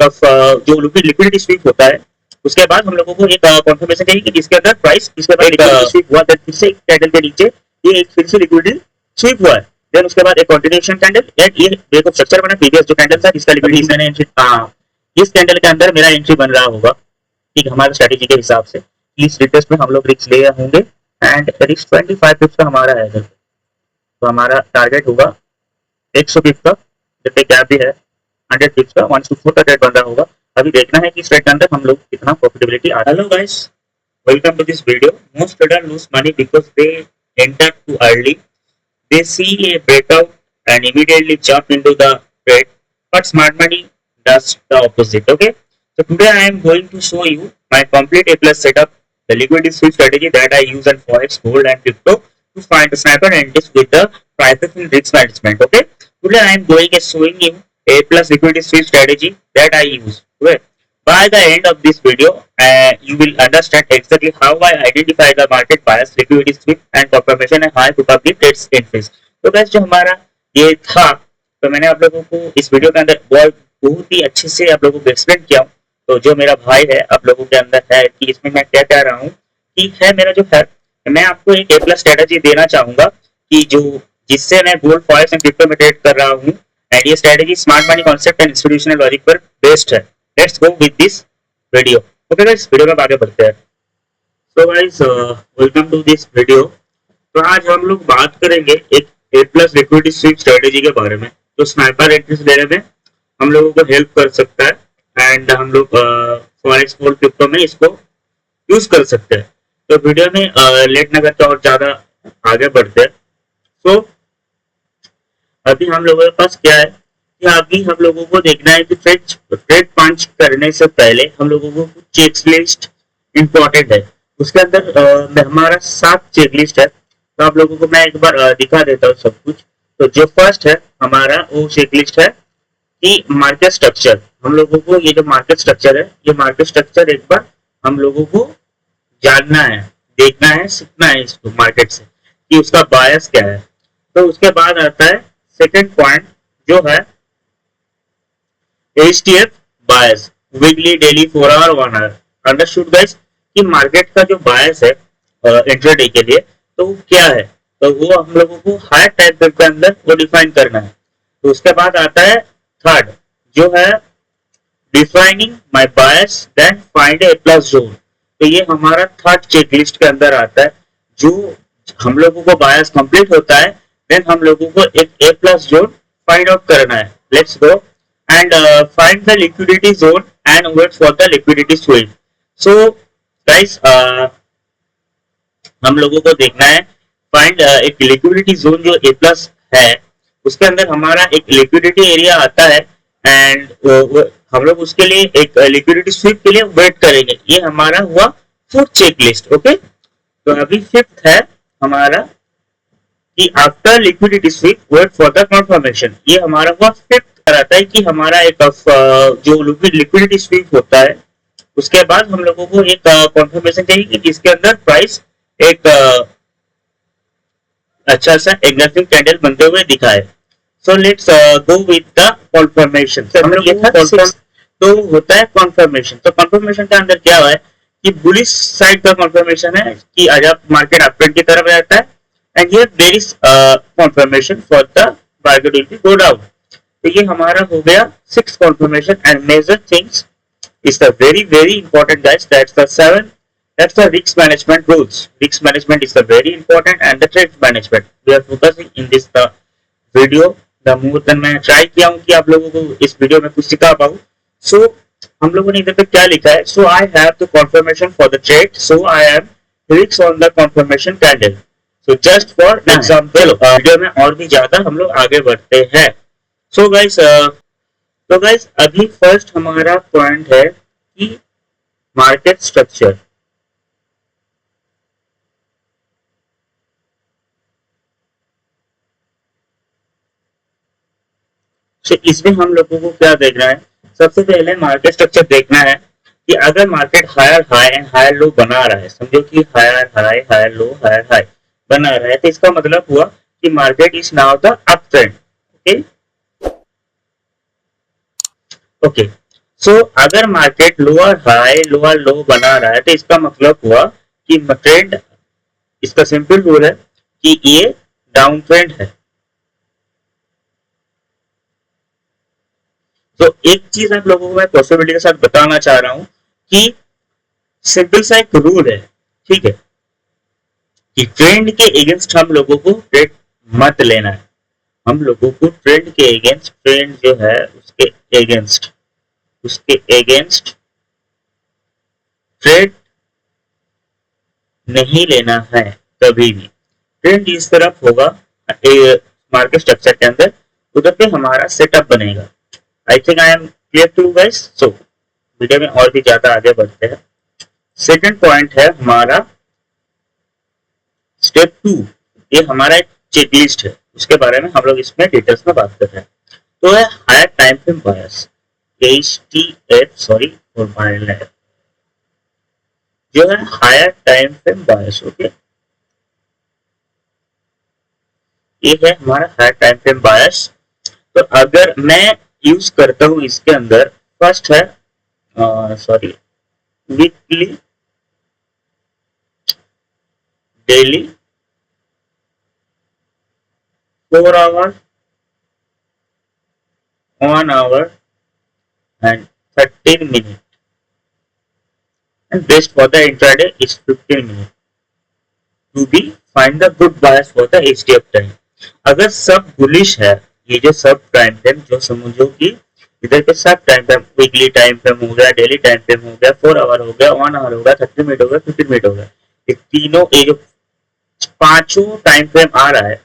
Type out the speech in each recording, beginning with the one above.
जो liquidity SVEEP होता है, उसके बाद हम लोगों को एक कंफर्मेशन चाहिए कि जिसके अंदर प्राइस इसके बाद लिक्विडिटी स्वीप हुआ, फिर से कैंडल के नीचे ये एक फिर से लिक्विडिटी स्वीप हुआ है, देन उसके बाद एक कंटिन्यूएशन कैंडल, एंड ये देखो स्ट्रक्चर बना प्रीवियस जो कैंडल था जिसका लिक्विडिटी मैंने एंट्री, इस कैंडल के अंदर मेरा एंट्री बन रहा होगा ठीक हमारे स्ट्रेटेजी के हिसाब से। इस रिक्वेस्ट में हम लोग रिस्क ले होंगे एंड रिस्क 25 पिप्स का हमारा है, तो हमारा टारगेट होगा 100 पिप्स का, जैसे गैप भी है 100 पिप्स का, 124 का ट्रेड बन रहा होगा। अभी देखना है कि इस ट्रेड के अंदर हम लोग कितना प्रॉफिटेबिलिटी आ रहा है। Hello guys, welcome to this video. Most trader lose money because they enter too early, they see a breakout and immediately jump into the trade, but smart money does the opposite. Okay, so today I am going to show you my complete A plus setup, the liquidity sweep strategy that I use on forex, gold and crypto to find the sniper entries with the prices and risk management. Okay, today I am going to showing you A plus liquidity sweep strategy that I use. Okay, by the end of this video you will understand exactly how I identify the market bias, liquidity sweep and confirmation and high probability trades entries. तो guys जो हमारा ये था, तो मैंने आप लोगों को इस वीडियो के अंदर बहुत ही अच्छे से आप लोगों को एक्सप्लेन किया हूँ। तो जो मेरा भाई है आप लोगों के अंदर है कि इसमें मैं क्या कह रहा हूँ कि है मेरा जो है, मैं आपको एक ए प्लस स्ट्रेटेजी देना चाहूंगा कि जो जिससे मैं गोल्ड फॉरेक्स एंड क्रिप्टो में ट्रेड कर रहा हूँ, एंड ये strategy smart money concept and institutional logic पर बेस्ड है। Let's go with this video. Okay guys, video में आगे बढ़ते हैं। So guys, welcome to this video. तो आज हम लोग बात करेंगे एक A plus liquidity sweep strategy के बारे में, तो स्नाइपर एंट्रीज लेने में हम लोगों को हेल्प कर सकता है एंड हम लोग फॉरेक्स गोल्ड क्रिप्टो में इसको यूज कर सकते हैं। तो वीडियो में लेट न करते और ज्यादा आगे बढ़ते हैं। सो अभी हम लोगों के पास क्या है कि अभी हम लोगों को देखना है कि ट्रेड पंच करने से पहले हम लोगों को चेक लिस्ट इंपॉर्टेंट है। उसके अंदर हमारा 7 चेक लिस्ट है, तो आप लोगों को मैं एक बार दिखा देता हूँ सब कुछ। तो जो फर्स्ट है हमारा वो चेक लिस्ट है कि मार्केट स्ट्रक्चर। हम लोगों को ये जो मार्केट स्ट्रक्चर है, ये मार्केट स्ट्रक्चर एक बार हम लोगों को जानना है, देखना है, सीखना है इसको मार्केट से कि उसका बायस क्या है। तो उसके बाद आता है सेकेंड पॉइंट जो है HTF bias, weekly, daily, 4 hour, 1 hour. Understood guys कि मार्केट का जो बायस है इंट्राडे के लिए, तो वो क्या है, तो वो हम लोगों को हायर टाइम फ्रेम के अंदर वो डिफाइन करना है। तो उसके बाद आता है थर्ड जो है defining my bias then find A plus zone. तो ये हमारा थर्ड चेक लिस्ट के अंदर आता है। जो हम लोगों को बायस कंप्लीट होता है, देन हम लोगों को एक A plus zone find out करना है। Let's go and find the liquidity zone and wait for the liquidity sweep. So guys, हम लोगों को देखना है फाइंड एक लिक्विडिटी जोन जो ए प्लस है, उसके अंदर हमारा एक लिक्विडिटी एरिया आता है एंड हम लोग उसके लिए एक लिक्विडिटी स्वीप के लिए वेट करेंगे। ये हमारा हुआ फोर्थ चेक लिस्ट। ओके, तो अभी फिफ्थ है हमारा कि after liquidity sweep wait for the confirmation. ये हमारा हुआ फिफ्थ रहता है कि हमारा एक जो लिक्विडिटी स्वीप होता है, उसके बाद हम लोगों को एक कंफर्मेशन चाहिए कि जिसके अंदर प्राइस एक अच्छा सा एंगल्फिंग कैंडल बनते हुए दिखाए। So let's go with the confirmation. हम लोग ये था तो होता है कंफर्मेशन। तो कंफर्मेशन का अंदर क्या हुआ है कि बुलिश साइड का कंफर्मेशन है कि आज आप मार्केट अपट्रेंड की तरफ रहता है, and here there is confirmation for the market will be go down. तो ये हमारा हो गया 6 confirmation and major things is the very important guys. That's the 7. That's the risk management rules. Risk management is the very important and the trade management. We are focusing in this the video the more than मैं try किया हूँ कि आप लोगों को इस video में कुछ सिखा पाऊँ। So हम लोगों ने इधर पे क्या लिखा है, so I have the confirmation for the trade, so I am risk on the confirmation candle. So just for example video में और भी ज्यादा हम लोग आगे बढ़ते हैं। सो गाइस, अभी फर्स्ट हमारा पॉइंट है कि मार्केट स्ट्रक्चर। तो इसमें हम लोगों को क्या देखना है, सबसे पहले मार्केट स्ट्रक्चर देखना है कि अगर market higher high and higher low बना रहा है, समझो कि higher high higher low higher high बना रहा है, तो इसका मतलब हुआ कि market is now the uptrend. Okay, so अगर market lower high lower low बना रहा है तो इसका मतलब हुआ कि ट्रेंड, इसका सिंपल रूल है कि ये डाउन ट्रेंड है। तो एक चीज आप लोगों को मैं पॉसिबिलिटी के साथ बताना चाह रहा हूं कि सिंपल सा एक रूल है, ठीक है, कि ट्रेंड के अगेंस्ट हम लोगों को ट्रेड मत लेना है। हम लोगों को ट्रेंड के अगेंस्ट, ट्रेंड जो है उसके अगेंस्ट ट्रेड नहीं लेना है कभी भी। ट्रेंड इस तरफ होगा मार्केट स्ट्रक्चर के अंदर, उधर पे हमारा सेटअप बनेगा। I think I am clear to guys. So video में और भी ज्यादा आगे बढ़ते हैं। सेकंड पॉइंट है हमारा स्टेप 2। ये हमारा एक चेकलिस्ट है, उसके बारे में हम लोग इसमें डिटेल्स में बात कर रहे हैं। तो है higher time frame bias, HTF, sorry for my language, जो है higher time frame bias. Okay, ये है हमारा हायर टाइम फ्रेम बायस। तो अगर मैं यूज करता हूं इसके अंदर, फर्स्ट है sorry weekly, daily, 4 hour, 1 hour and 13 minutes, and best for the intraday is 15 minutes to be find the good bias for the HTF time। अगर सब बुलिश है, ये जो सब टाइम फ्रेम जो समझो कि इधर के सब time frame, weekly time frame हो गया, डेली टाइम फ्रेम हो गया, 4 आवर हो गया, 1 आवर हो गया, 30 मिनट हो गया, 15 मिनट हो गया, ये तीनों, ये जो पांचों टाइम फ्रेम आ रहा है,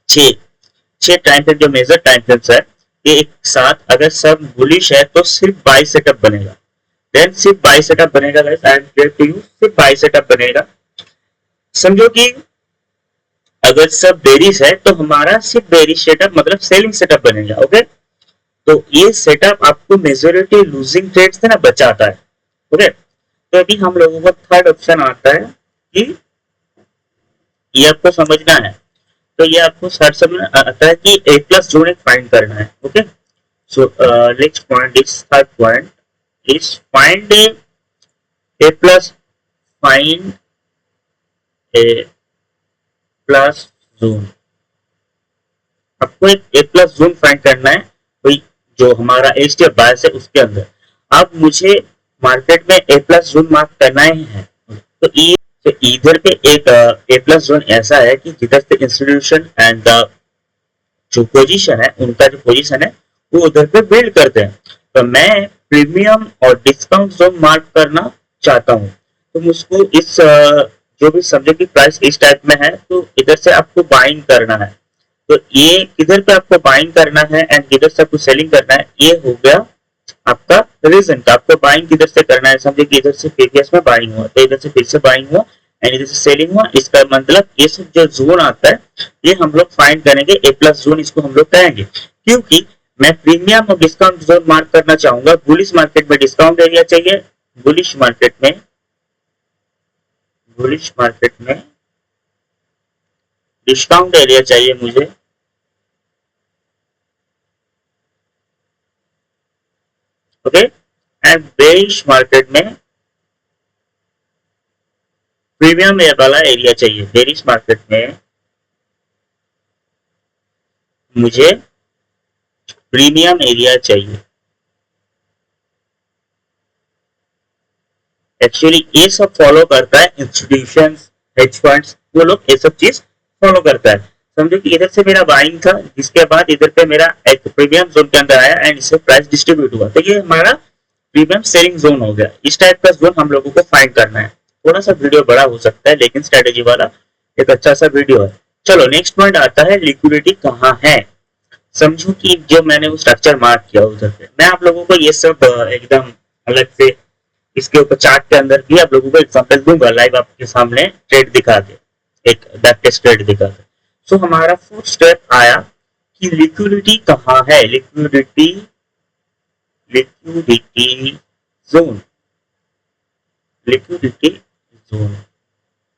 छह टाइम फ्रेम जो मेजर टाइम फ्रेम्स है, ये एक साथ अगर सब बुलिश है तो सिर्फ बाई सेटअप बनेगा। देन सिर्फ बाई सेटअप बनेगा guys, I am clear to you, सिर्फ बाई सेटअप बनेगा। समझो कि अगर सब बेरिश है तो हमारा सिर्फ बेरिश सेटअप मतलब सेलिंग सेटअप बनेगा। ओके, तो ये सेटअप आपको मेजोरिटी लूजिंग ट्रेड से ना बचाता है। ओके, तो अभी हम लोगों को थर्ड ऑप्शन आता है कि ये आपको समझना है। तो ये आपको थर्ड समझ आता है कि ए प्लस जोन एक फाइंड करना है। Okay, so next point is third point is find A plus, find A plus zone. आपको एक ए प्लस जोन फाइंड करना है, कोई जो हमारा HTF बायस है उसके अंदर। अब मुझे मार्केट में ए प्लस जोन मार्क करना ही है। तो ये तो इधर पे एक ए प्लस जोन ऐसा है कि जिधर से इंस्टीट्यूशन एंड जो पोजीशन है, उनका जो पोजीशन है वो उधर पे बिल्ड करते हैं। तो मैं प्रीमियम और डिस्काउंट जोन मार्क करना चाहता हूँ। तो मुझको इस जो भी सब्जेक्ट की प्राइस इस टाइप में है, तो इधर से आपको बाइंग करना है। तो ये किधर पे आपको बाइंग करना है एंड किधर से आपको सेलिंग करना है, ये हो गया आपका रीजन। आपको बाइंग किधर से करना है, समझे कि इधर से प्रीवियस में बाइंग हुआ, तो इधर से फिर से बाइंग हुआ एंड इधर से सेलिंग हुआ। इसका मतलब ये सब जो जोन आता है ये हम लोग फाइंड करेंगे, ए प्लस जोन इसको हम लोग कहेंगे। क्योंकि मैं प्रीमियम और डिस्काउंट जोन मार्क करना चाहूंगा। बुलिश मार्केट में डिस्काउंट एरिया चाहिए, बुलिश मार्केट में डिस्काउंट एरिया चाहिए मुझे। ओके, एंड बेरिश मार्केट में प्रीमियम वाला एरिया चाहिए। बेरिश मार्केट में मुझे प्रीमियम एरिया चाहिए। एक्चुअली ये सब फॉलो करता है इंस्टीट्यूशंस, हेज फंड्स, वो लोग ये सब चीज फॉलो करता है। समझो कि इधर से मेरा बाइंग था, जिसके बाद इधर पे मेरा एक प्रीमियम जोन के अंदर आया एंड इससे प्राइस डिस्ट्रीब्यूट हुआ, तो ये हमारा प्रीमियम सेलिंग जोन हो गया। इस टाइप का जोन हम लोगों को फाइंड करना है। थोड़ा सा वीडियो बड़ा हो सकता है लेकिन स्ट्रेटेजी वाला एक अच्छा सा वीडियो है। चलो नेक्स्ट पॉइंट आता है लिक्विडिटी कहाँ है। समझो कि जो मैंने वो स्ट्रक्चर मार्क किया उधर पे, मैं आप लोगों को ये सब एकदम अलग से इसके ऊपर चार्ट के अंदर भी आप लोगों को एग्जांपल दूंगा, लाइव आपके सामने ट्रेड दिखा के, एक बैक टेस्ट ट्रेड दिखा के। सो हमारा फोर्थ स्टेप आया कि लिक्विडिटी कहाँ है। Liquidity zone, liquidity zone.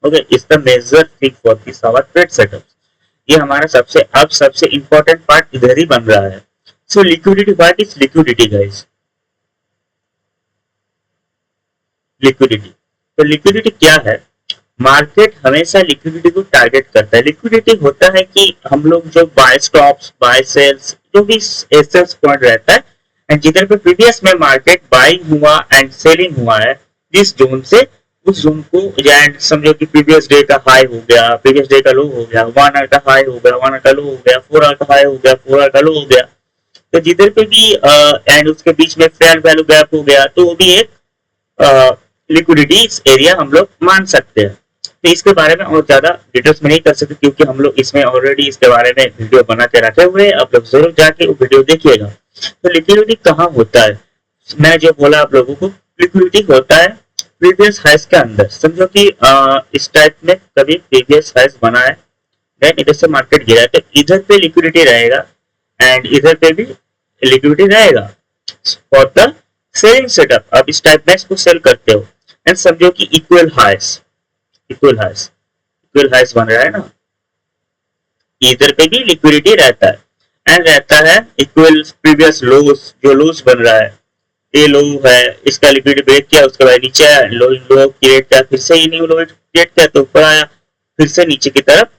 Okay, is the major thing for this our trade setup. ये हमारा सबसे इंपॉर्टेंट पार्ट इधर ही बन रहा है। So liquidity, what is liquidity guys? Liquidity. तो लिक्विडिटी क्या है? मार्केट हमेशा लिक्विडिटी को टारगेट करता है। लिक्विडिटी होता है कि हम लोग जो बाय स्टॉप्स, बाय सेल्स, जो भी एसेस पॉइंट रहता है, एंड जिधर पे प्रीवियस में मार्केट बाइंग हुआ एंड सेलिंग हुआ है, जिस जोन से उस जोन को, एंड समझो कि प्रीवियस डे का हाई हो गया, प्रीवियस डे का लो हो गया, 1 आवर का हाई हो गया, 1 आवर का लो हो गया, 4 आवर का हाई हो गया, 4 आवर का लो हो गया, तो जिधर पे भी एंड उसके बीच में फेयर वैल्यू गैप हो गया, तो वो भी एक लिक्विडिटी एरिया हम लोग मान सकते हैं। तो इसके बारे में और ज्यादा डिटेल्स में नहीं कर सकते, क्योंकि हम लोग इसमें ऑलरेडी इसके बारे में वीडियो बना के रखे हुए हैं, आप लोग जरूर जाके वो वीडियो देखिएगा। तो लिक्विडिटी कहाँ होता है? मैं जो बोला आप लोगों को, लिक्विडिटी होता है प्रीवियस हाइस के अंदर। समझो कि इस टाइप में कभी प्रीवियस हाइस बना है, देन इधर से मार्केट गिरा है, तो इधर पे लिक्विडिटी रहेगा एंड इधर पे भी लिक्विडिटी रहेगा फॉर द सेलिंग सेटअप। आप इस टाइप में इसको सेल करते हो एंड समझो कि इक्वल हाइस, इक्वल हाइस, इक्वल हाइस बन रहा है ना, इधर पे भी लिक्विडिटी रहता है एंड रहता है इक्वल प्रीवियस लोस, जो लोस बन रहा है, ये लो है, इसका लिक्विडिटी ब्रेक किया, उसके बाद नीचे आया, लो लो क्रिएट किया, फिर से ये न्यू लो क्रिएट किया, तो ऊपर आया, फिर से नीचे की तरफ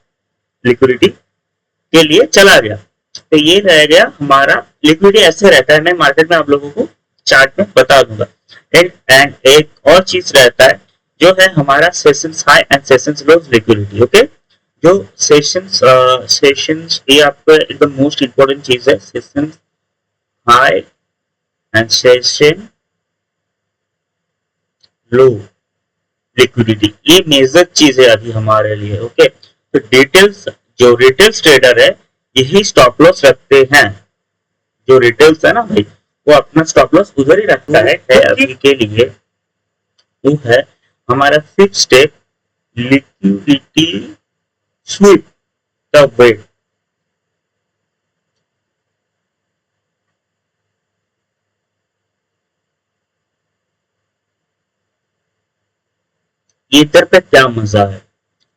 लिक्विडिटी के लिए चला गया। तो ये रह गया हमारा लिक्विडिटी। ऐसे रहता है, मैं मार्केट में आप लोगों को चार्ट में बता दूंगा। एंड एक और चीज रहता है जो है हमारा sessions high and sessions low liquidity. Okay, जो सेशंस ये आपका एकदम मोस्ट इंपॉर्टेंट चीज है, sessions high and session low liquidity, ये मेजर चीज है अभी हमारे लिए। ओके, तो डिटेल्स, जो रिटेल्स ट्रेडर है यही स्टॉप लॉस रखते हैं। जो रिटेल्स है ना भाई, वो अपना स्टॉप लॉस उधर ही रखता है अभी के लिए। वो है हमारा फिक्स स्टेप लिक्विडिटी स्वीप का वेट। इधर पे क्या मजा है,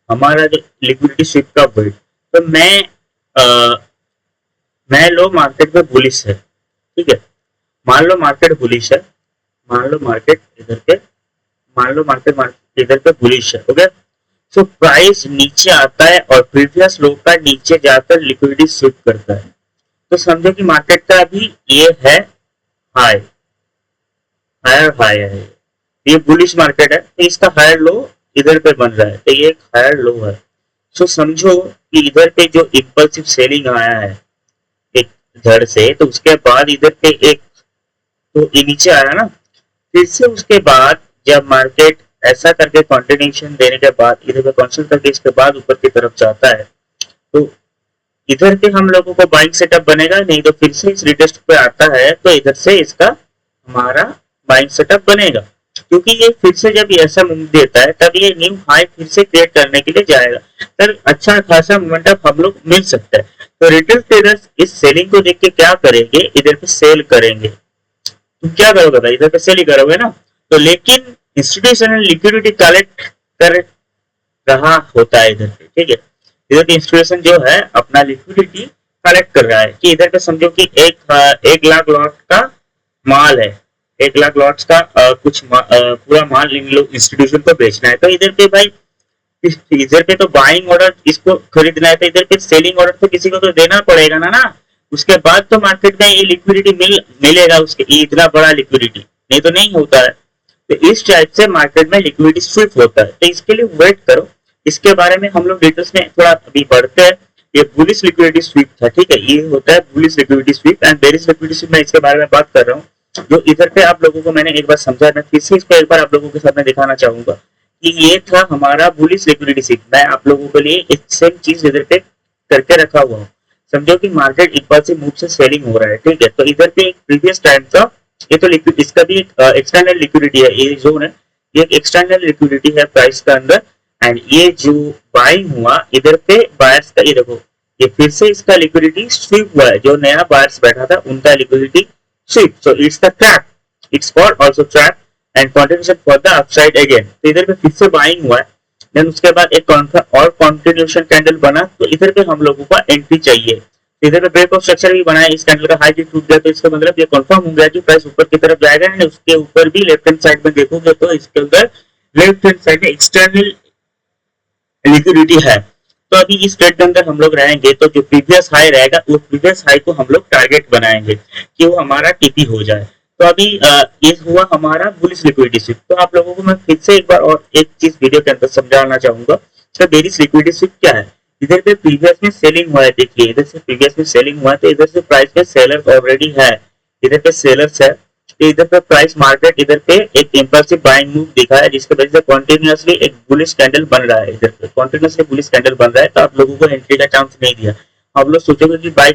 हमारा जो लिक्विडिटी स्वीप का वेट। तो मैं लो मार्केट में बुलिश है, ठीक है, मान लो मार्केट बुलिश है, मान लो मार्केट इधर पे, मान लो मार्केट इधर पे बुलिश है। ओके, सो प्राइस नीचे आता है और प्रीवियस लो का नीचे जाकर लिक्विडिटी स्वीप करता है। तो समझो कि मार्केट का अभी ये है हाई, हायर हाई है, ये बुलिश मार्केट है, तो इसका हायर लो इधर पे बन रहा है, तो ये एक हायर लो है। सो समझो कि इधर पे जो इंपल्सिव सेलिंग आया है एक धड़ से, तो उसके बाद इधर पे एक, तो ये नीचे आया ना, फिर से उसके बाद जब मार्केट ऐसा करके कंटिन्यूएशन देने के बाद इधर पे कॉन्स्टेंट करके इसके बाद ऊपर की तरफ जाता है, तो इधर पे हम लोगों को बाइंग सेटअप बनेगा, नहीं तो फिर से इस रिटेस्ट पे आता है तो इधर से इसका हमारा बाइंग सेटअप बनेगा। क्योंकि ये फिर से जब ऐसा मूव देता है तब ये न्यू हाई फिर से क्रिएट करने के लिए जाएगा, तो अच्छा खासा मोमेंटम हम लोग मिल सकता है। तो रिटेल ट्रेडर्स इस सेलिंग को देख के क्या करेंगे, इधर पे सेल करेंगे। तुम क्या करोगे भाई, इधर पे सेल ही करोगे ना। तो लेकिन इंस्टीट्यूशनल लिक्विडिटी कलेक्ट कर रहा होता है इधर पे, ठीक है, इधर की इंस्टीट्यूशन जो है अपना लिक्विडिटी कलेक्ट कर रहा है कि इधर पे समझो कि एक लाख लॉट का माल है, 1 लाख लॉट्स का पूरा माल इन लोग इंस्टीट्यूशन को बेचना है। तो इधर पे भाई, इधर पे तो बाइंग ऑर्डर इसको खरीदना है, तो इधर पे सेलिंग ऑर्डर तो किसी को तो देना पड़ेगा ना। उसके बाद तो मार्केट में ये लिक्विडिटी मिलेगा, उसके ये इतना बड़ा लिक्विडिटी, नहीं तो नहीं होता है। तो इस टाइप से मार्केट में लिक्विडिटी स्विप होता है। तो इसके लिए वेट करो, इसके बारे में हम लोग डिटेल्स में थोड़ा अभी बढ़ते हैं। ये बुलिश लिक्विडिटी स्वीप था, ठीक है, ये होता है bullish liquidity SVEEP and bearish liquidity SVEEP. मैं इसके बारे में बात कर रहा हूँ, जो इधर पे आप लोगों को मैंने एक बार समझा, मैं फिर से इसको एक बार आप लोगों के साथ में दिखाना चाहूंगा कि ये था हमारा बुलिश लिक्विडिटी स्वीप। मैं आप लोगों के लिए एक सेम चीज इधर पे करके रखा हुआ हूँ। समझो कि मार्केट एक बार से मूव से सेलिंग हो रहा है, ठीक है, तो इधर पे एक प्रीवियस टाइम का ये तो लिक्विड, इसका भी एक एक्सटर्नल लिक्विडिटी है, ये जोन है, ये एक एक्सटर्नल लिक्विडिटी है प्राइस का अंदर। एंड ये जो बाइंग हुआ इधर पे बायर्स का, ये देखो ये फिर से इसका लिक्विडिटी स्वीप हुआ है, जो नया बायर्स बैठा था उनका liquidity SVEEP. So it's the trap, it's called also trap and continuation for the upside again. तो इधर पे फिर से बाइंग हुआ है, देन उसके बाद एक और कंटिन्यूएशन कैंडल बना, तो इधर पे हम लोगों को एंट्री चाहिए। इधर पे ब्रेक ऑफ स्ट्रक्चर भी बना है, इस कैंडल का हाई भी टूट गया तो इसका मतलब ये कंफर्म हो गया कि प्राइस ऊपर की तरफ जाएगा। एंड उसके ऊपर भी लेफ्ट हैंड साइड में देखोगे तो इसके अंदर लेफ्ट हैंड साइड में एक्सटर्नल लिक्विडिटी है। तो अभी इस ट्रेड के अंदर हम लोग रहेंगे तो जो प्रीवियस हाई रहेगा उस प्रीवियस हाई को हम लोग टारगेट बनाएंगे कि वो हमारा टीपी हो जाए। तो अभी ये हुआ हमारा बुलिश लिक्विडिटी स्विप। तो आप लोगों को मैं फिर से एक बार और एक चीज वीडियो के अंदर समझाना चाहूंगा, तो बेरिश लिक्विडिटी स्विप क्या है। इधर पे प्रीवियस में सेलिंग हुआ है, देखिए इधर से प्रीवियस में सेलिंग हुआ है तो इधर से प्राइस पे सेलर्स ऑलरेडी है, इधर पे सेलर्स है। तो इधर पे प्राइस मार्केट इधर पे एक इंपल्सिव बाइंग मूव दिखा है जिसके वजह से कंटिन्यूअसली एक बुलिश कैंडल बन रहा है, इधर पे कंटिन्यूअसली बुलिश कैंडल बन रहा है। तो आप लोगों को एंट्री का चांस नहीं दिया। आप लोग सोचोगे कि भाई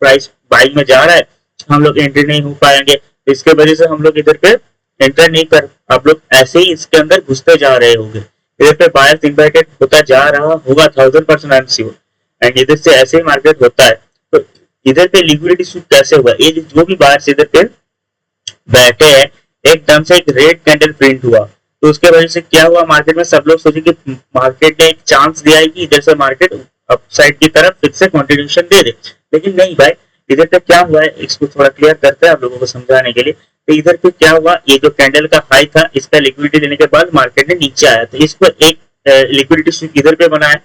प्राइस बाइंग में जा रहा है, हम लोग एंट्री नहीं हो पाएंगे, तो इसके वजह से हम लोग इधर पे एंटर नहीं कर, आप लोग ऐसे ही इसके अंदर घुसते जा रहे होंगे। इधर पे बायर्स इन्वाइटेड होता जा रहा होगा 1000% आई एम श्योर। एंड इधर से ऐसे ही मार्केट होता है। तो इधर पे लिक्विडिटी स्विप कैसे हुआ, ये जो भी बायर्स इधर पे बैठे हैं एकदम से एक रेड कैंडल प्रिंट हुआ, तो उसके वजह से क्या हुआ मार्केट में, सब लोग सोचे कि मार्केट ने एक चांस दिया है कि इधर से मार्केट अपसाइड की तरफ फिर से कंटिन्यूएशन दे दे। लेकिन नहीं भाई, इधर पे क्या हुआ है इसको थोड़ा क्लियर करते हैं आप लोगों को समझाने के लिए। तो इधर पे क्या हुआ, ये जो कैंडल का हाई था इसका लिक्विडिटी लेने के बाद मार्केट ने नीचे आया, तो इस पर एक लिक्विडिटी स्विप इधर पे बना है।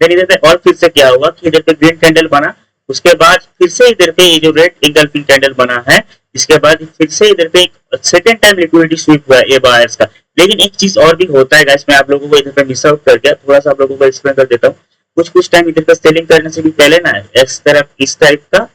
देन इधर पे और फिर से क्या हुआ कि इधर पे ग्रीन कैंडल बना, उसके बाद फिर से इधर पे ये जो रेड इंगल्फिंग कैंडल बना है, इसके बाद फिर से इधर पे एक सेकंड टाइम लिक्विडिटी स्वीप हुआ है ये बायर्स का। लेकिन एक चीज और भी होता है गाइस, मैं आप लोगों को इधर पे मिस आउट कर गया, थोड़ा सा आप लोगों को एक्सप्लेन कर देता हूँ। कुछ टाइम इधर पे सेलिंग करने से भी पहले ना इस तरफ इस टाइप का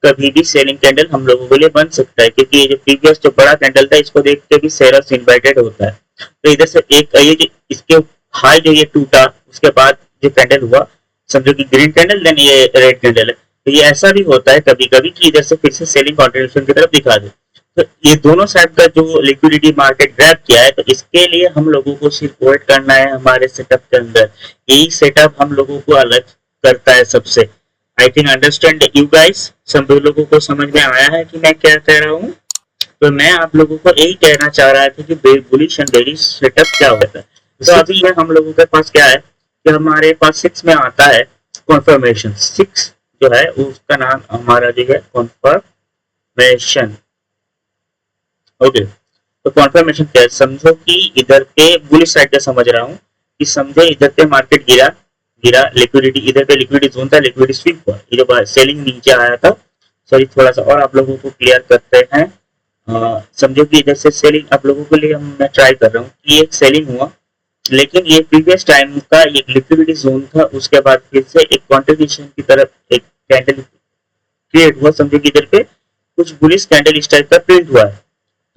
कभी भी सेलिंग कैंडल हम लोगों के लिए बन सकता है, क्योंकि ये जो प्रीवियस जो बड़ा कैंडल था इसको देख के भी सेलर्स इन्वाइटेड होता है। तो इधर से एक ये जो इसके हाई जो ये टूटा उसके बाद जो कैंडल हुआ, समझो कि ग्रीन कैंडल देन ये रेड कैंडल है, तो ये ऐसा भी होता है कभी कभी कि इधर से फिर से सेलिंग कंटिन्यूएशन की तरफ दिखा दे। तो ये दोनों साइड का जो लिक्विडिटी मार्केट ग्रैब किया है, तो इसके लिए हम लोगों को सिर्फ वेट करना है हमारे सेटअप के अंदर। यही सेटअप हम लोगों को अलग करता है सबसे। I think understand you guys, सब लोगों को समझ में आया है कि मैं क्या कह रहा हूँ। तो मैं आप लोगों को यही कहना चाह रहा था कि बुलिश एंड बेरिश सेटअप क्या होता है। तो अभी हम लोगों के पास क्या है कि हमारे पास 6 में आता है कॉन्फर्मेशन। 6 जो है उसका नाम हमारा जो है कॉन्फर्मेशन। ओके, तो कॉन्फर्मेशन क्या है, समझो कि इधर पे बुलिश साइड का समझ रहा हूँ कि समझो इधर पे मार्केट गिरा लिक्विडिटी, इधर पे लिक्विडिटी जोन था, लिक्विडिटी स्विप हुआ, ये जो सेलिंग नीचे आया था। सॉरी, थोड़ा सा और आप लोगों को क्लियर करते हैं। समझो कि इधर से सेलिंग आप लोगों के लिए मैं ट्राई कर रहा हूँ कि एक सेलिंग हुआ, लेकिन ये प्रीवियस टाइम का एक लिक्विडिटी जोन था, उसके बाद फिर से एक कंटिन्यूएशन की तरफ एक कैंडल क्रिएट हुआ। समझो कि इधर पे कुछ बुलिश कैंडल इस टाइप का प्रिंट हुआ है,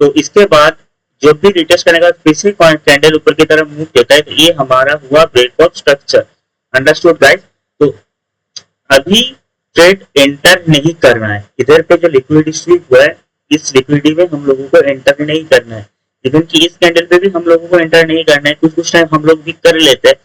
तो इसके बाद जब भी रिटेस्ट करने का फिर से कैंडल ऊपर की तरफ मूव देता है, तो ये हमारा हुआ break of structure. Understood guys. तो अभी ट्रेड एंटर नहीं करना है, इधर पे जो लिक्विडिटी स्वीप हुआ है इस लिक्विडिटी में हम लोगों को एंटर नहीं करना है। इवन कि इस कैंडल पे भी हम लोगों को एंटर नहीं करना है। कुछ टाइम हम लोग भी कर लेते हैं,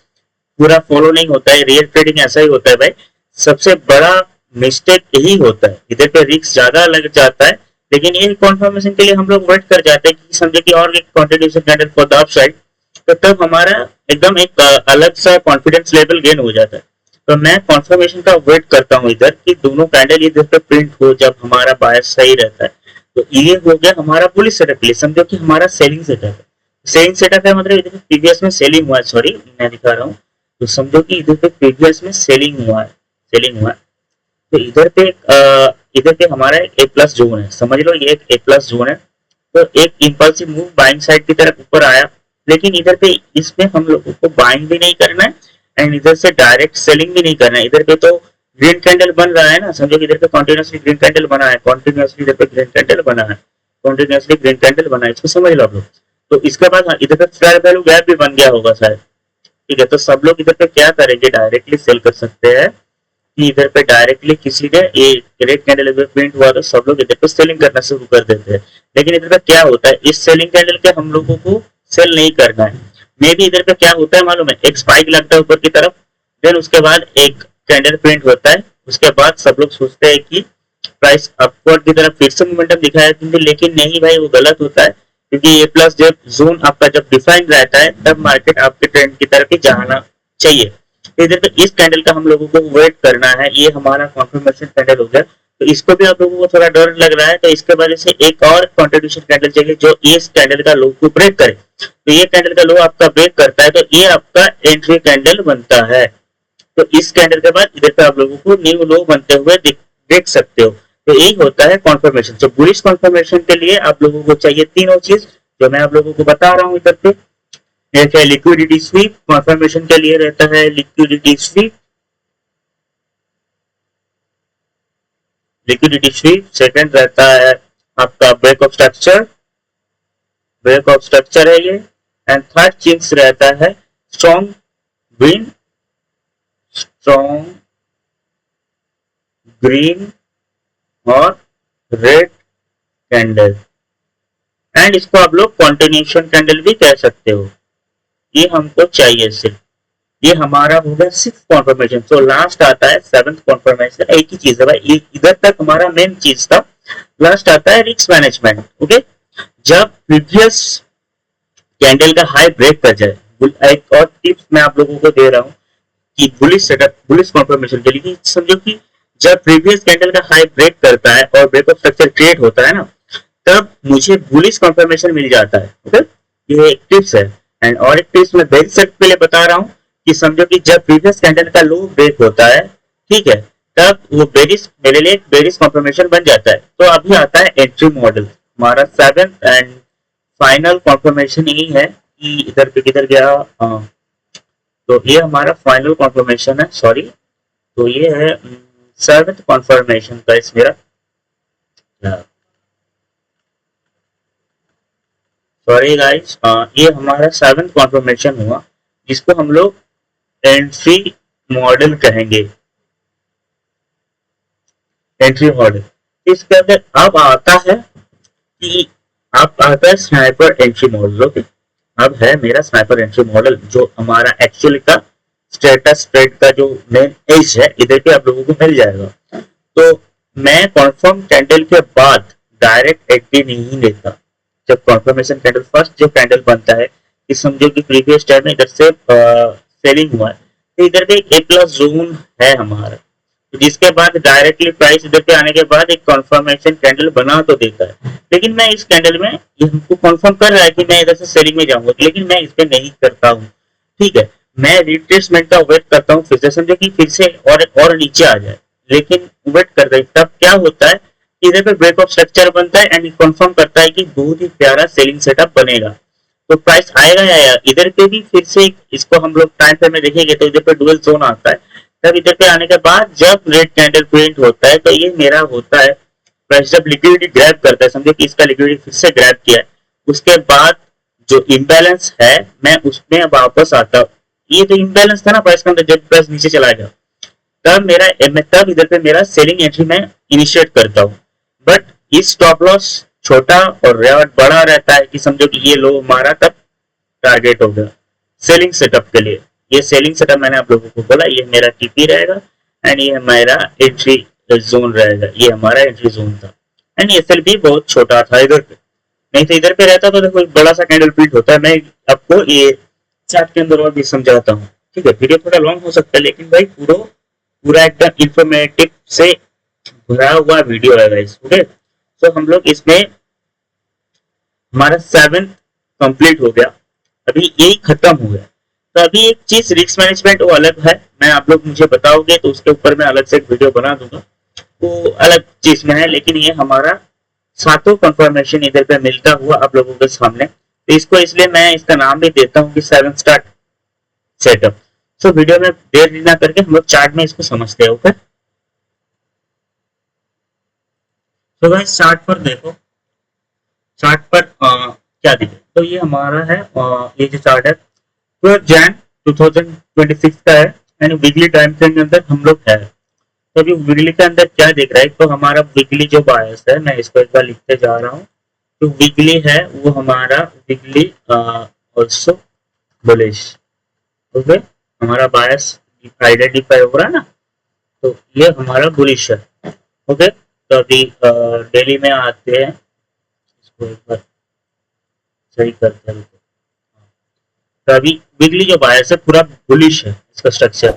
पूरा फॉलो नहीं होता है। रियल ट्रेडिंग ऐसा ही होता है भाई, सबसे बड़ा मिस्टेक यही होता है, इधर पे रिस्क ज्यादा लग जाता है। लेकिन ये कॉन्फर्मेशन के लिए हम लोग वेट कर जाते हैं कि समझे कि और एक continuation candle for the upside, तो तब हमारा एकदम एक अलग सा कॉन्फिडेंस लेवल गेन हो जाता है। तो मैं कॉन्फर्मेशन का वेट करता हूँ इधर कि दोनों कैंडल इधर पे प्रिंट हो, जब हमारा बायस सही रहता है। तो ये हो गया हमारा बुलिश सेटअप के लिए। समझो कि हमारा सेलिंग सेटअप है, सेलिंग सेटअप है मतलब इधर प्रीवियस में सेलिंग हुआ है। सॉरी मैं दिखा रहा हूँ, तो समझो कि इधर पे प्रीवियस में सेलिंग हुआ है, तो इधर पे हमारा एक ए प्लस जोन है, समझ लो ये एक ए प्लस जोन है। तो एक इंपल्सिव मूव बाइंग साइड की तरफ ऊपर आया, लेकिन इधर पे इसमें हम लोगों को बाइंग भी नहीं करना है एंड इधर से डायरेक्ट सेलिंग भी नहीं करना है। इधर पे तो ग्रीन कैंडल बन रहा है ना, समझो कि इधर पे कंटिन्यूअसली ग्रीन कैंडल बना है, कंटिन्यूअसली इधर पे ग्रीन कैंडल बना है, कंटिन्यूअसली ग्रीन कैंडल बना है, इसको समझ लो आप लोग। तो इसके बाद इधर पे फेयर वैल्यू गैप भी बन गया होगा शायद, ठीक है। तो सब लोग इधर पे क्या करेंगे, डायरेक्टली सेल कर सकते हैं कि इधर पे डायरेक्टली किसी ने एक रेड कैंडल पे प्रिंट हुआ तो सब लोग इधर पे सेलिंग करना शुरू कर देते हैं। लेकिन इधर पे क्या होता है, इस सेलिंग कैंडल के हम लोगों को सेल नहीं करना है। मे भी इधर पे क्या होता है मालूम है, एक स्पाइक लगता है ऊपर की तरफ, देन उसके बाद एक कैंडल प्रिंट होता है, उसके बाद सब लोग सोचते हैं कि प्राइस अपवर्ड की तरफ फिर से मोमेंटम दिखाया, लेकिन नहीं भाई, वो गलत होता है। क्योंकि ये प्लस जब जोन आपका जब डिफाइन रहता है तब मार्केट आपके ट्रेंड की तरफ ही जाना चाहिए। इधर पे इस कैंडल का हम लोगों को वेट करना है। ये हमारा कॉन्फर्मेशन कैंडल हो गया, तो इसको भी आप लोगों को थोड़ा डर लग रहा है, तो इसके वजह से एक और कंट्रीब्यूशन कैंडल चाहिए जो इस कैंडल का लो को ब्रेक करे। तो ये कैंडल का लो आपका ब्रेक करता है तो ये आपका एंट्री कैंडल बनता है। तो इस कैंडल के बाद इधर पे आप लोगों को न्यू लो बनते हुए देख सकते हो। तो यही होता है कॉन्फर्मेशन। तो बुलिश कॉन्फर्मेशन के लिए आप लोगों को चाहिए तीनों चीज जो मैं आप लोगों को बता रहा हूँ इधर पे। एक है लिक्विडिटी स्वीप, कॉन्फर्मेशन के लिए रहता है liquidity sweep, liquidity sweep. Second रहता है आपका break of structure, break of structure है ये। एंड थर्ड चीज रहता है स्ट्रॉन्ग ग्रीन, स्ट्रॉन्ग ग्रीन और रेड कैंडल। एंड इसको आप लोग कॉन्टिन्यूशन कैंडल भी कह सकते हो। ये हमको चाहिए सिर्फ। ये हमारा हो गया सिक्स कॉन्फर्मेशन। तो लास्ट आता है सेवंथ कॉन्फर्मेशन। एक ही चीज है भाई, इधर तक हमारा मेन चीज था। लास्ट आता है रिस्क मैनेजमेंट। ओके, जब प्रीवियस कैंडल का हाई ब्रेक कर जाए, एक और टिप्स मैं आप लोगों को दे रहा हूँ कि बुलिश सेटअप, बुलिश कॉन्फर्मेशन के लिए समझो कि जब प्रीवियस कैंडल का हाई ब्रेक करता है और ब्रेक ऑफ स्ट्रक्चर क्रिएट होता है ना, तब मुझे बुलिश कॉन्फर्मेशन मिल जाता है। ओके, ये एक टिप्स है। एंड और एक टिप्स मैं बेरिश सेट के लिए बता रहा हूँ कि समझो कि जब प्रीवियस कैंडल का लो ब्रेक होता है, ठीक है, तब वो बेरिश मेरे लिए बेरिश कॉन्फर्मेशन बन जाता है। तो अभी आता है एंट्री मॉडल, हमारा सेवेंथ एंड फाइनल कॉन्फर्मेशन यही है कि इधर पे किधर गया। तो ये हमारा फाइनल कॉन्फर्मेशन है, सॉरी। तो ये है सेवेंथ कॉन्फर्मेशन का इस मेरा, सॉरी गाइस, ये हमारा सेवेंथ कॉन्फर्मेशन हुआ जिसको हम लोग एंट्री मॉडल कहेंगे, एंट्री मॉडल। इसके अंदर अब आता है कि अब आता है स्नाइपर एंट्री मॉडल। ओके, अब है मेरा स्नाइपर एंट्री मॉडल जो हमारा एक्चुअली का स्टेटस स्प्रेड का जो मेन एज है इधर पे आप लोगों को मिल जाएगा। तो मैं कॉन्फर्म कैंडल के बाद डायरेक्ट एंट्री नहीं लेता। जब कॉन्फर्मेशन कैंडल फर्स्ट जो कैंडल बनता है कि समझो कि प्रीवियस टाइम में इधर से सेलिंग हुआ है, तो इधर पे एक ए प्लस जोन है हमारा, तो जिसके बाद डायरेक्टली प्राइस इधर पे आने के बाद एक कॉन्फर्मेशन कैंडल बना तो देता है। लेकिन मैं इस कैंडल में ये हमको कॉन्फर्म कर रहा है कि मैं इधर से सेलिंग में जाऊंगा, लेकिन मैं इस पे नहीं करता हूँ। ठीक है, मैं रिट्रेसमेंट का वेट करता हूँ, फिर से समझो कि फिर से और नीचे आ जाए, लेकिन वेट करता है। तब क्या होता है, इधर पे ब्रेक ऑफ स्ट्रक्चर बनता है एंड कंफर्म करता है कि बहुत ही प्यारा सेलिंग सेटअप बनेगा। तो प्राइस आएगा या इधर पे भी फिर से इसको हम लोग टाइम फ्रेम में देखेंगे तो इधर पे डुअल जोन आता है। तब इधर पे आने के बाद जब रेड कैंडल प्रिंट होता है तो ये मेरा होता है प्राइस जब लिक्विडिटी ग्रैब करता है, समझो कि इसका लिक्विडिटी फिर से ग्रैब किया है, उसके बाद जो इम्बैलेंस है मैं उसमें वापस आता हूँ। ये जो इम्बैलेंस था ना प्राइस का अंदर, जब प्राइस नीचे चला गया तब इधर पे मेरा सेलिंग एंट्री में इनिशिएट करता हूँ। बट इस स्टॉप लॉस छोटा और रेवट बड़ा रहता है कि समझो कि ये लो मारा तब टारगेट हो गया सेलिंग सेटअप के लिए। ये सेलिंग सेटअप मैंने आप लोगों को बोला, ये मेरा टीपी रहेगा एंड ये मेरा एंट्री जोन रहेगा। ये हमारा एंट्री जोन था एंड एसएल भी बहुत छोटा था इधर पे, नहीं तो इधर पे रहता तो देखो बड़ा सा कैंडल प्रिंट होता है। मैं आपको ये चार्ट के अंदर और भी समझाता हूँ। ठीक है, वीडियो थोड़ा लॉन्ग हो सकता है लेकिन भाई पूरा एकदम इंफॉर्मेटिव से भरा हुआ वीडियो है गाइस। ओके, तो हम लोग इसमें हमारा 7 कंप्लीट हो गया, अभी यही खत्म हो गया। तो अभी एक चीज रिस्क मैनेजमेंट वो अलग है, मैं आप लोग मुझे बताओगे तो उसके ऊपर मैं अलग से एक वीडियो बना दूंगा, वो अलग चीज में है। लेकिन ये हमारा सातों कंफर्मेशन इधर पे मिलता हुआ आप लोगों के सामने, तो इसको इसलिए मैं इसका नाम भी देता हूँ कि 7 स्टार्ट सेटअप। सो वीडियो में देर ना करके हम लोग चार्ट में इसको समझते हैं। ओके, तो भाई चार्ट पर देखो, चार्ट पर क्या दिखे तो ये हमारा है ये जो चार्ट है 12 जैन 2026 का है यानी वीकली टाइम फ्रेम के अंदर हम लोग है। तो अभी वीकली के अंदर क्या दिख रहा है, तो हमारा वीकली जो बायस है मैं इसको एक बार लिखते जा रहा हूँ। तो वीकली है वो हमारा वीकली ऑल्सो बुलिश। ओके, हमारा बायस आइडेंटिफाई हो रहा है ना, तो ये हमारा बुलिश है। ओके, तो अभी डेली में आते हैं, इसको एक बार सही करते हैं। तो अभी वीकली जो बायस है पूरा बुलिश है इसका स्ट्रक्चर।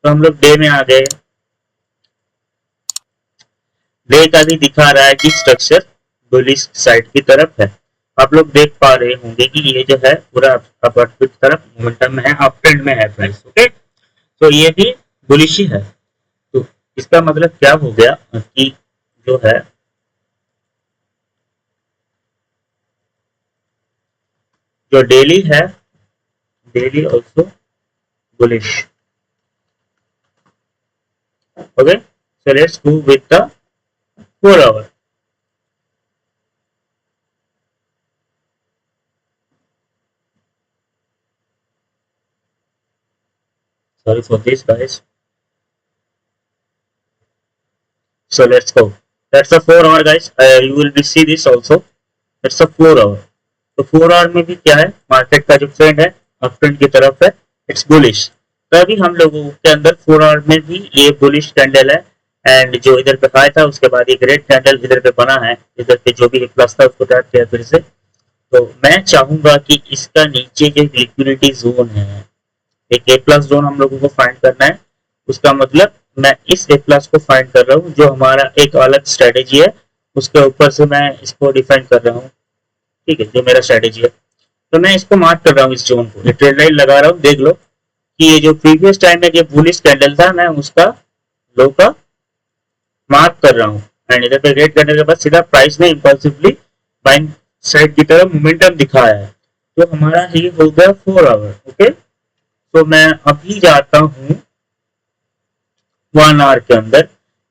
तो हम लोग डे में आ गए। डे का भी दिखा रहा है कि स्ट्रक्चर बुलिश साइड की तरफ है। आप लोग देख पा रहे होंगे कि ये जो है पूरा अपवर्ड की तरफ मोमेंटम में है, अप ट्रेंड में है प्राइस। ओके, तो ये भी बुलिश ही है। तो इसका मतलब क्या हो गया कि जो है जो डेली है, daily also bullish. Okay, so let's go with the 4 hour. Sorry for this, guys. So let's go. That's a 4 hour, guys. You will be see this also. That's a 4 hour. तो 4 our में भी क्या है, market का जो trend है up trend की तरफ है, इट्स बुलिश। तो अभी हम लोगों के अंदर 4 आवर में भी ये बुलिश कैंडल है। एंड जो इधर पे हाई था उसके बाद एक रेड कैंडल इधर पे बना है, इधर पे जो भी प्लस था उसको टैप किया फिर से। तो मैं चाहूंगा कि इसका नीचे जो लिक्विडिटी जोन है, एक ए प्लस जोन हम लोगों को फाइंड करना है। उसका मतलब मैं इस ए प्लस को फाइंड कर रहा हूँ, जो हमारा एक अलग स्ट्रेटेजी है उसके ऊपर से मैं इसको डिफाइन कर रहा हूँ। ठीक है, जो मेरा स्ट्रेटेजी है, तो मैं इसको मार्क कर रहा हूँ, इस जोन को एक ट्रेड लाइन लगा रहा हूँ। देख लो कि ये जो प्रीवियस टाइम में जो बुलिश कैंडल था, मैं उसका लो का मार्क कर रहा हूँ। एंड इधर पे रेड करने के बाद सीधा प्राइस ने इम्पल्सिवली बाइंग साइड की तरफ मोमेंटम दिखाया है। तो हमारा ये हो गया 4 आवर। ओके, तो मैं अभी जाता हूँ 1 आवर के अंदर।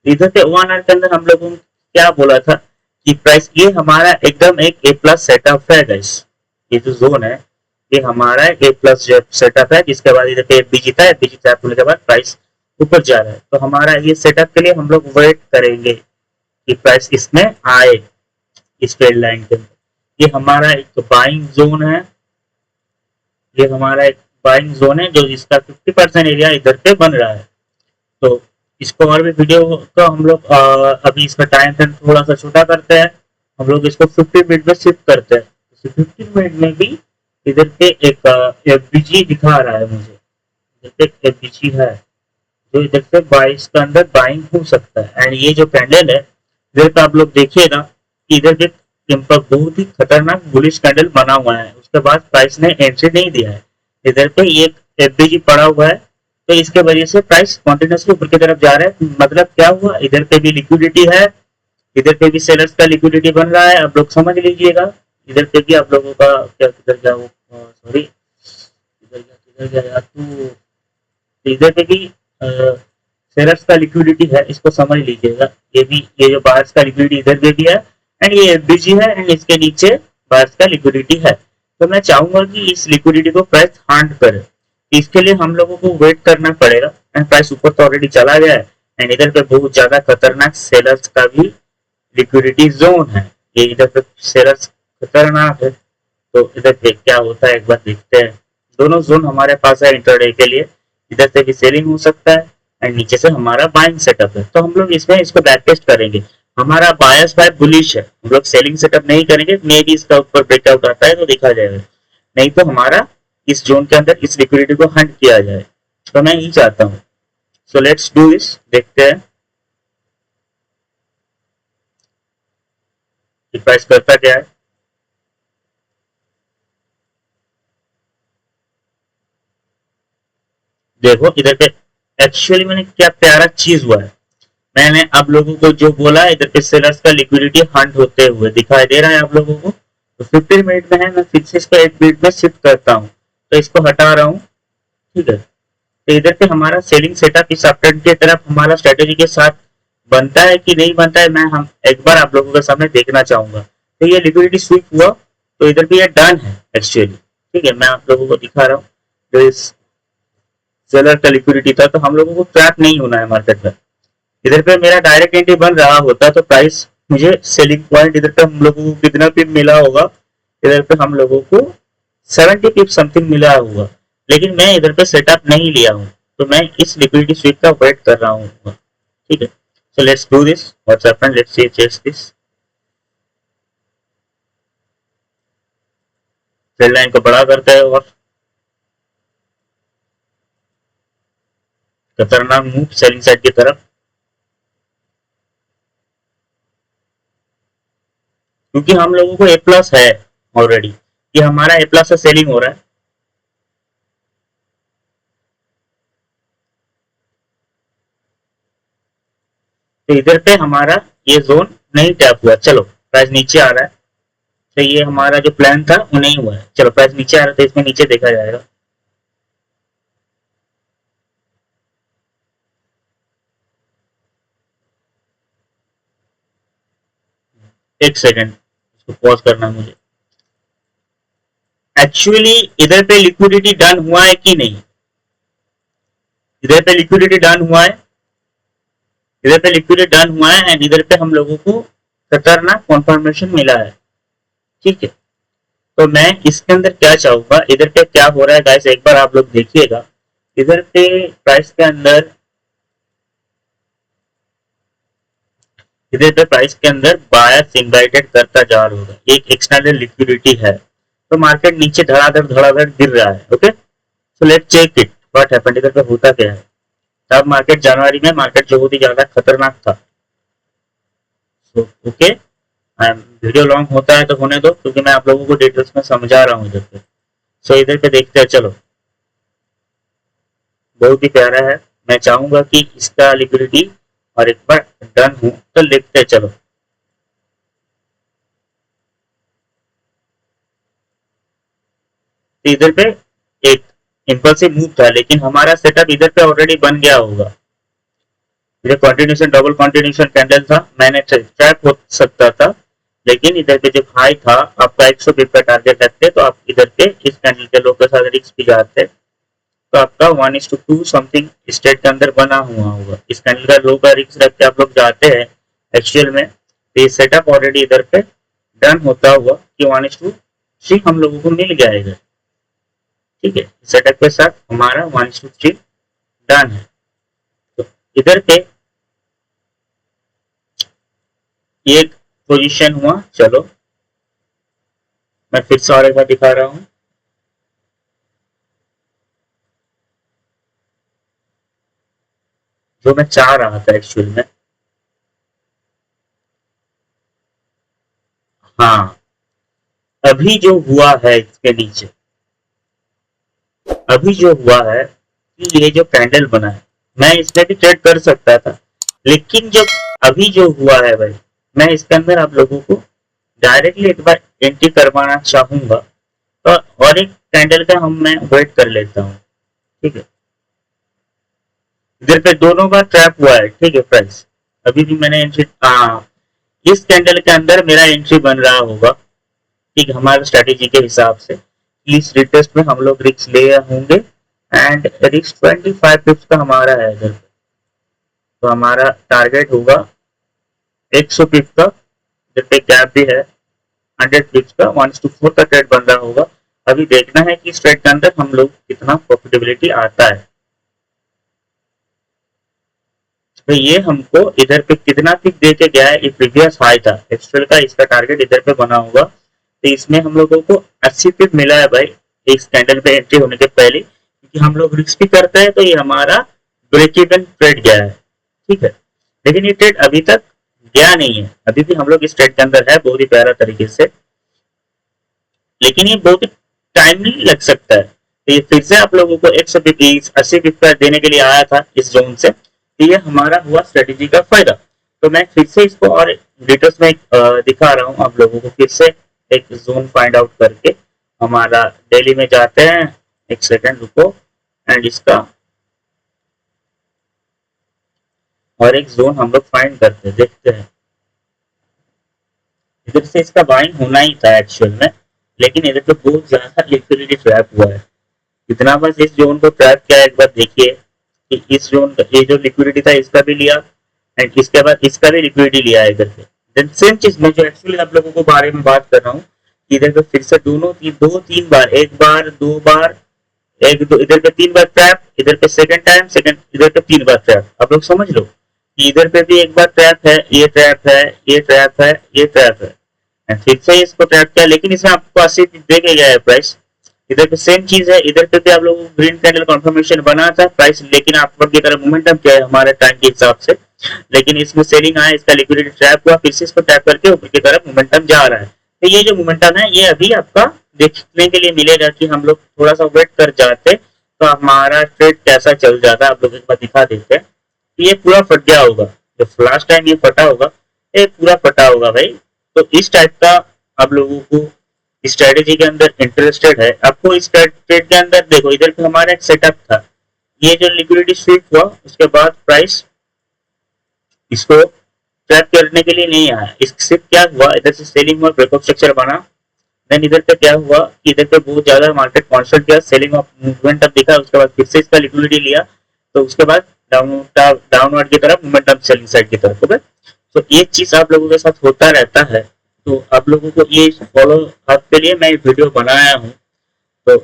इधर पे 1 आवर के अंदर हम लोगों ने क्या बोला था कि प्राइस ये हमारा एकदम एक ए प्लस सेटअप है गाइस। ये जो जोन है ये हमारा ए प्लस सेटअप है, जिसके बाद इधर पे एफबीजी था, एफबीजी टैप होने के बाद प्राइस ऊपर जा रहा है। तो हमारा ये सेटअप के लिए हम लोग वेट करेंगे कि प्राइस इसमें आए, इस ट्रेड लाइन के अंदर। ये हमारा एक बाइंग जोन है, ये हमारा एक बाइंग जोन है जो इसका 50% एरिया इधर पे बन रहा है। तो इसको और भी वीडियो का हम लोग अभी इसका टाइम फ्रेम थोड़ा सा छोटा करते हैं। हम लोग इसको 50 मिनट में शिफ्ट करते हैं। 50 मिनट में भी इधर पे एक एफबीजी दिखा रहा है मुझे, इधर पे एक एफबीजी है जो इधर से 22 का अंदर बाइंग हो सकता है। एंड ये जो कैंडल है इधर पे आप लोग देखिएगा कि इधर पे बहुत ही खतरनाक बुलिश कैंडल बना हुआ है, उसके बाद प्राइस ने एंट्री नहीं दिया है। इधर पे एक एफबीजी पड़ा हुआ है, तो इसके वजह से प्राइस कॉन्टिन्यूसली ऊपर की तरफ जा रहा है। मतलब क्या हुआ, इधर पे भी लिक्विडिटी है, इधर पे भी सेलर्स का लिक्विडिटी बन रहा है। आप लोग समझ लीजिएगा, इधर पे भी आप लोगों का क्या किधर गया वो, सॉरी किधर गया यार, तो इधर पे भी सेलर्स का लिक्विडिटी है, इसको समझ लीजिएगा। ये भी, ये जो बायर्स का लिक्विडिटी इधर पे भी है, एंड ये एफबीजी है, एंड इसके नीचे बायर्स का लिक्विडिटी है। तो मैं चाहूंगा कि इस लिक्विडिटी को प्राइस हंट करे। इसके लिए हम लोगों को वेट करना पड़ेगा। एंड प्राइस ऊपर तो ऑलरेडी चला गया है, एंड इधर पे बहुत ज्यादा खतरनाक सेलर्स का भी लिक्विडिटी जोन है। ये इधर पे सेलर्स खतरनाक है, तो इधर पे क्या होता है एक बार देखते हैं। दोनों जोन हमारे पास है इंटरडे के लिए, इधर से भी सेलिंग हो सकता है एंड नीचे से हमारा बाइंग सेटअप है। तो हम लोग इसमें इसको बैक टेस्ट करेंगे। हमारा बायस बाय बुलिश है, हम लोग सेलिंग सेटअप नहीं करेंगे। मे बी इसका ऊपर ब्रेकआउट आता है तो देखा जाएगा, नहीं तो हमारा इस जोन के अंदर इस लिक्विडिटी को हंट किया जाए। तो मैं यही चाहता हूँ। सो लेट्स डू दिस, देखते हैं कि प्राइस करता क्या है। देखो इधर पे एक्चुअली मैंने क्या प्यारा चीज हुआ है। मैंने आप लोगों को जो बोला, इधर पे सेलर्स का लिक्विडिटी हंट होते हुए दिखाई दे रहा है आप लोगों को। तो 15 मिनट में है, मैं फिर से इसको 1 मिनट में शिफ्ट करता हूँ। तो इसको हटा रहा हूँ, ठीक है। तो इधर पे हमारा सेलिंग सेटअप इस अपट्रेंड की तरफ हमारा स्ट्रेटेजी के साथ बनता है कि नहीं बनता है, मैं हम एक बार आप लोगों के सामने देखना चाहूंगा। तो ये लिक्विडिटी स्वीप हुआ, तो इधर पे ये डन है एक्चुअली। ठीक है, मैं आप लोगों को दिखा रहा हूँ। तो इस सेलर का लिक्विडिटी था, तो हम लोगों को ट्रैप नहीं होना है मार्केट में। इधर पे मेरा डायरेक्ट एंट्री बन रहा होता तो प्राइस मुझे सेलिंग पॉइंट इधर पे हम लोगों को कितना पिप मिला होगा, इधर पे हम लोगों को 70 पिप समथिंग मिला होगा। लेकिन मैं इधर पे सेटअप नहीं लिया हूँ, तो मैं इस लिक्विडिटी स्वीप का वेट कर रहा हूँ। ठीक है, so let's do this, what's happened, let's see chase this. Trade line को बड़ा करते हैं और खतरनाक मूव सेलिंग साइड की तरफ, क्योंकि हम लोगों को ए प्लस है ऑलरेडी, ये हमारा ए प्लस से सेलिंग हो रहा है। तो इधर पे हमारा ये जोन नहीं टैप हुआ, चलो प्राइस नीचे आ रहा है, तो ये हमारा जो प्लान था वो नहीं हुआ है। चलो प्राइस नीचे आ रहा है तो इसमें नीचे देखा जाएगा। एक सेकेंड, इसको पॉज करना है मुझे। एक्चुअली इधर पे लिक्विडिटी डन हुआ है कि नहीं, इधर पे लिक्विडिटी डन हुआ है, इधर पे लिक्विडिटी डन हुआ है एंड इधर पे हम लोगों को खतरनाक कॉन्फर्मेशन मिला है। ठीक है, तो मैं इसके अंदर क्या चाहूंगा, इधर पे क्या हो रहा है गाइस एक बार आप लोग देखिएगा। इधर पे प्राइस के अंदर, इधर पे प्राइस के अंदर बायर्स इनवाइटेड करता जा रहा होगा, एक एक्सटर्नल लिक्विडिटी है, तो मार्केट नीचे धड़ाधड़ गिर रहा है। Okay, so let check it what happened, इधर पे होता क्या है। तब मार्केट जनवरी में मार्केट जो बहुत ही ज्यादा खतरनाक था। सो ओके, वीडियो लॉन्ग होता है तो होने दो, क्योंकि मैं आप लोगों को डिटेल्स में समझा रहा हूँ इधर पे। सो इधर पे देखते हैं, चलो बहुत ही प्यारा है। मैं चाहूंगा कि इसका लिक्विडिटी और एक बार डन हो तो देखते हैं, चलो तो इधर पे एक इम्पल्सिव मूव था, लेकिन हमारा सेटअप इधर पे ऑलरेडी बन गया होगा। इधर कंटिन्यूशन डबल कंटिन्यूशन कैंडल था, मैंने ट्रैप हो सकता था, लेकिन इधर पे जब हाई था आपका 100 बिप का टारगेट रखते तो आप इधर पे इस कैंडल के लो के साथ रिस्क भी जाते, तो आपका 1:2 समथिंग स्टेट के अंदर बना हुआ होगा। इस कैंडल का लो का रिस्क रख के आप लोग जाते हैं एक्चुअल में, तो ये सेटअप ऑलरेडी इधर पे डन होता हुआ कि 1:3 हम लोगों को मिल गया इधर। ठीक है, सेटअप के साथ हमारा 1:3 डन है। तो इधर पे एक पोजीशन हुआ, चलो मैं फिर से और एक बार दिखा रहा हूं। जो मैं चाह रहा था एक्चुअल में, हाँ अभी जो हुआ है इसके नीचे, अभी जो हुआ है कि ये जो कैंडल बना है, मैं इसमें भी ट्रेड कर सकता था, लेकिन जब अभी जो हुआ है भाई, मैं इसके अंदर आप लोगों को डायरेक्टली एक बार एंट्री करवाना चाहूंगा, तो और एक कैंडल का मैं वेट कर लेता हूँ। ठीक है, इधर पे दोनों बार ट्रैप हुआ है। ठीक है फ्रेंड्स, अभी भी मैंने एंट्री, हाँ इस कैंडल के अंदर मेरा एंट्री बन रहा होगा। ठीक है, हमारे स्ट्रेटेजी के हिसाब से इस रिटेस्ट में हम लोग रिस्क ले होंगे एंड रिस्क 25 पिप्स का हमारा है इधर पे, तो हमारा टारगेट होगा 100 पिप्स का, इधर पे गैप भी है 100 पिप्स का, 1:4 का ट्रेड बन रहा होगा। अभी देखना है कि इस ट्रेड के अंदर हम लोग कितना प्रॉफिटेबिलिटी आता है। तो ये हमको इधर पे कितना पिक दे के गया है, ये प्रीवियस हाई था एक्चुअल का, इसका टारगेट इधर पे बना होगा, तो इसमें हम लोगों को 80 पिप मिला है भाई इस कैंडल पे एंट्री होने के पहले, क्योंकि हम लोग रिस्क भी करते हैं, तो ये हमारा ब्रेक इवन ट्रेड गया है। ठीक है, लेकिन ये ट्रेड अभी तक गया नहीं है, अभी भी हम लोग इस ट्रेड के अंदर है बहुत ही प्यारा तरीके से, लेकिन ये बहुत ही टाइमली लग सकता है। तो ये फिर से आप लोगों को 120-80 पिप का देने के लिए आया था इस जोन से, तो ये हमारा हुआ स्ट्रेटेजी का फायदा। तो मैं फिर से इसको और डिटेल्स में दिखा रहा हूँ आप लोगों को, फिर से एक जोन फाइंड आउट करके हमारा डेली में जाते हैं। एक सेकंड रुको, एंड इसका और एक जोन हम लोग फाइंड करते हैं, देखते हैं। इधर से इसका बाइंग होना ही था एक्चुअल में, लेकिन इधर पे बहुत ज्यादा लिक्विडिटी ट्रैप हुआ है। इतना बस इस जोन को ट्रैप किया, एक बार देखिए कि इस जोन का ये जो लिक्विडिटी था इसका भी लिया एंड इसके बाद इसका भी लिक्विडिटी लिया है इधर पे। देन सेम चीज मैं जो एक्चुअली आप लोगों को बारे में बात कर रहा हूँ, इधर पे फिर से दो तीन बार, एक बार दो बार, एक दो, इधर पे 3 बार ट्रैप, इधर पे सेकंड टाइम, सेकंड इधर पे 3 बार ट्रैप। आप लोग समझ लो कि इधर पे भी एक बार ट्रैप है, ये ट्रैप है, ये ट्रैप है, ये ट्रैप है, फिर से इसको ट्रैप किया, लेकिन इसमें आपको 80 दे के गया है प्राइस, इधर पे सेम चीज है, इधर पे भी आप लोगों को ग्रीन कैंडल कंफर्मेशन बना था प्राइस, लेकिन अपवर्ड की तरफ मोमेंटम क्या है हमारे टाइम के हिसाब से, लेकिन इसमें सेलिंग आया, इसका लिक्विडिटी ट्रैप हुआ, फिर से इसको टैप करके ऊपर की तरफ मोमेंटम जा रहा है। तो ये जो मोमेंटम है ये अभी आपका देखने के लिए मिलेगा कि हम लोग थोड़ा सा वेट कर जाते तो हमारा ट्रेड कैसा चल जाता है, आप लोग एक बार दिखा देते हैं। ये पूरा फट गया होगा, जो लास्ट टाइम ये फटा होगा ये पूरा फटा होगा भाई। तो इस टाइप का आप लोगों को स्ट्रेटेजी के अंदर इंटरेस्टेड है, आपको इस ट्रेड के अंदर देखो, इधर पे हमारा एक सेटअप था, ये जो लिक्विडिटी स्वीप हुआ उसके बाद प्राइस इसको ट्रैप करने के लिए नहीं आया, इससे क्या हुआ, इधर से सेलिंग और ब्रेकअप स्ट्रक्चर बना, देन इधर पे क्या हुआ, इधर पे बहुत ज्यादा मार्केट कॉन्स्टेंट किया, सेलिंग ऑफ मूवमेंट अब दिखा, उसके बाद फिर से इसका लिक्विडिटी लिया, तो उसके बाद डाउनवर्ड की तरफ मूवमेंट अब सेलिंग साइड की तरफ। ओके, तो ये चीज आप लोगों के साथ होता रहता है, तो आप लोगों को ये फॉलो अप के लिए मैं वीडियो बनाया हूँ। तो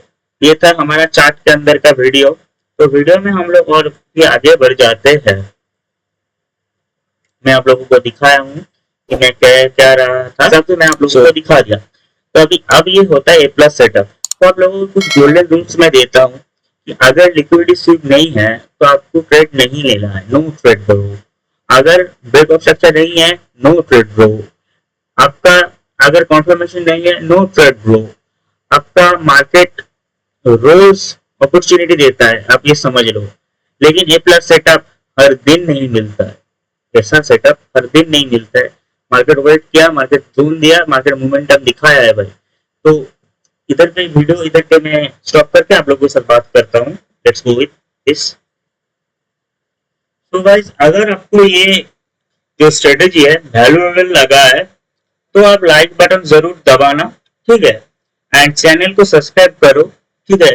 ये था हमारा चार्ट के अंदर का वीडियो। तो वीडियो में हम लोग और भी आगे बढ़ जाते हैं, मैं आप लोगों को दिखाया हूँ कि मैं क्या क्या रहा था, सब तो मैं आप लोगों को दिखा दिया। तो अभी अब ये होता है ए प्लस सेटअप। तो आप लोगों को कुछ गोल्डन रूल्स में देता हूँ कि अगर लिक्विडिटी स्वीप नहीं है तो आपको ट्रेड नहीं लेना है, नो ट्रेड ब्रो। अगर ब्रेक ऑफ स्ट्रक्चर नहीं है, नो ट्रेड ब्रो। आपका अगर कॉन्फर्मेशन नहीं है, नो ट्रेड ब्रो। आपका मार्केट रोज अपॉर्चुनिटी देता है, आप ये समझ लो, लेकिन ए प्लस सेटअप हर दिन नहीं मिलता है, ऐसा सेटअप हर दिन नहीं मिलता है। मार्केट वेट किया, मार्केट जोन दिया, मार्केट मोमेंटम दिखाया है भाई। तो इधर पे वीडियो इधर पे मैं स्टॉप करके आप लोगों के साथ बात करता हूँ। Let's go with this. तो गाइस, अगर आपको ये जो स्ट्रेटेजी है वैल्यूएबल लगा है तो आप लाइक बटन जरूर दबाना, ठीक है, एंड चैनल को सब्सक्राइब करो, ठीक है,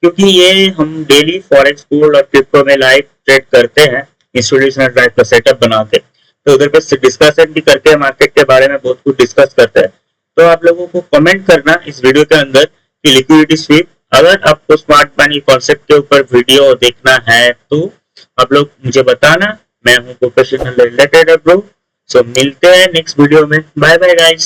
क्योंकि ये हम डेली फॉरेक्स, गोल्ड और क्रिप्टो में लाइव ट्रेड करते हैं इंस्टीट्यूशनल टाइप का सेटअप बना के। तो उधर पे डिस्कशन भी करते हैं, मार्केट के बारे में बहुत कुछ डिस्कस करते हैं। तो आप लोगों को कमेंट करना इस वीडियो के अंदर कि लिक्विडिटी स्वीप, अगर आपको स्मार्ट मनी कॉन्सेप्ट के ऊपर वीडियो देखना है तो आप लोग मुझे बताना, मैं हूँ प्रोफेशनल रिलेटेड ब्रो। सो मिलते हैं नेक्स्ट वीडियो में, बाय बाय गाइस।